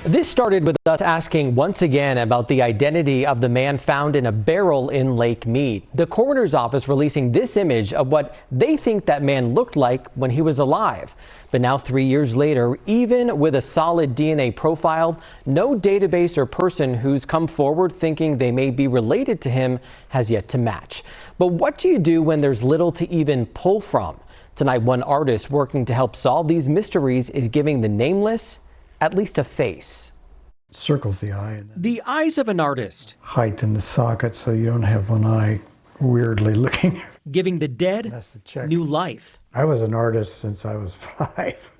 This started with us asking once again about the identity of the man found in a barrel in Lake Mead. The coroner's office releasing this image of what they think that man looked like when he was alive. But now 3 years later, even with a solid DNA profile, no database or person who's come forward thinking they may be related to him has yet to match. But what do you do when there's little to even pull from? Tonight, one artist working to help solve these mysteries is giving the nameless at least a face. Circles the eye. The eyes of an artist. Height in the socket so you don't have one eye weirdly looking. Giving the dead new life. I was an artist since I was 5.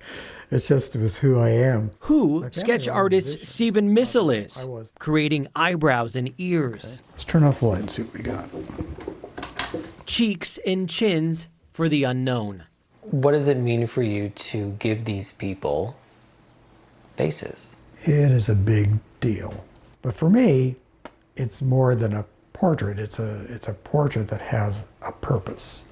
It was who I am. Who sketch artist Stephen Missel is, creating eyebrows and ears. Okay. Let's turn off the light and see what we got. Cheeks and chins for the unknown. What does it mean for you to give these people faces? It is a big deal. But for me, it's more than a portrait. It's a portrait that has a purpose.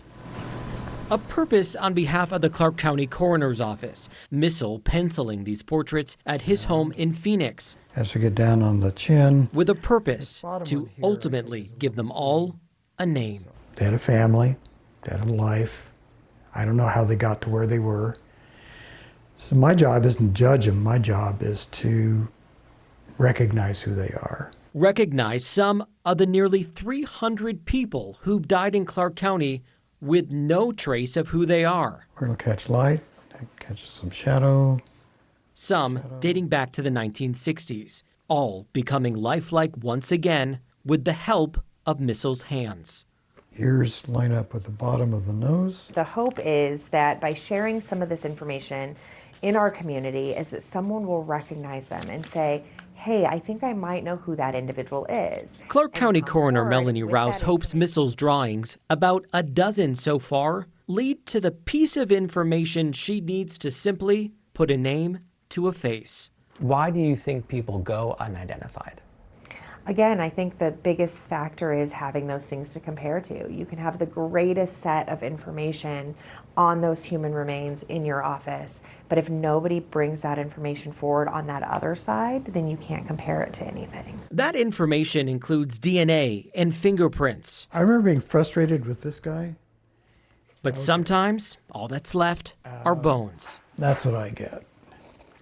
A purpose on behalf of the Clark County Coroner's Office. Missel penciling these portraits at his home in Phoenix. As we get down on the chin. With a purpose to ultimately give them all a name. They had a family, they had a life. I don't know how they got to where they were. So my job isn't to judge them. My job is to recognize who they are. Recognize some of the nearly 300 people who've died in Clark County with no trace of who they are. We're going to catch light, catch some shadow. Some dating back to the 1960s, all becoming lifelike once again with the help of Missel's hands. Ears line up with the bottom of the nose. The hope is that by sharing some of this information in our community is that someone will recognize them and say, hey, I think I might know who that individual is. Clark County Coroner Melanie Rouse hopes Missel's drawings, about a dozen so far, lead to the piece of information she needs to simply put a name to a face. Why do you think people go unidentified? Again, I think the biggest factor is having those things to compare to. You can have the greatest set of information on those human remains in your office, but if nobody brings that information forward on that other side, then you can't compare it to anything. That information includes DNA and fingerprints. I remember being frustrated with this guy. But sometimes all that's left are bones. That's what I get.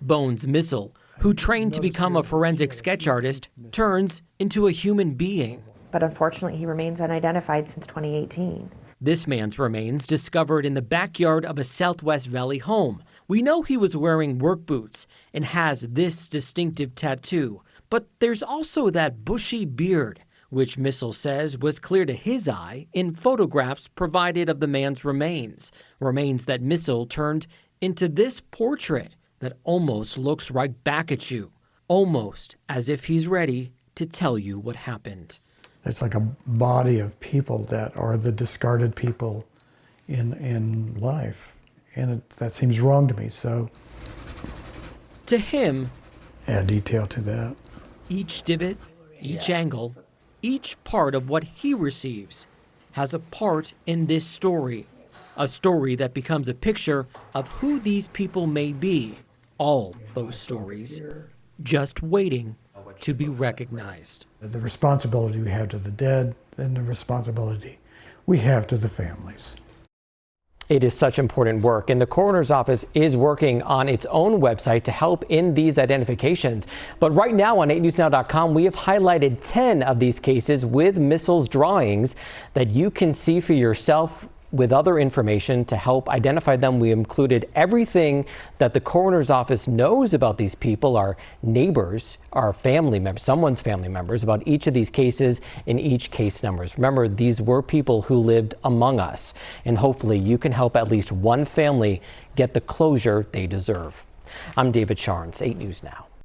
Bones Missel, who trained to become a forensic sketch artist, turns into a human being. But unfortunately, he remains unidentified since 2018. This man's remains discovered in the backyard of a Southwest Valley home. We know he was wearing work boots and has this distinctive tattoo, but there's also that bushy beard, which Missel says was clear to his eye in photographs provided of the man's remains that Missel turned into this portrait that almost looks right back at you, almost as if he's ready to tell you what happened. It's like a body of people that are the discarded people in life. And that seems wrong to me, so. To him, add detail to that. Each divot, each angle, each part of what he receives has a part in this story. A story that becomes a picture of who these people may be. All those stories just waiting to be recognized. The responsibility we have to the dead and the responsibility we have to the families. It is such important work, and the coroner's office is working on its own website to help in these identifications. But right now on 8newsnow.com, we have highlighted 10 of these cases with Missel's drawings that you can see for yourself with other information to help identify them. We included everything that the coroner's office knows about these people, our neighbors, our family members, someone's family members, about each of these cases and each case numbers. Remember, these were people who lived among us, and hopefully you can help at least one family get the closure they deserve. I'm David Sharns, 8 News Now.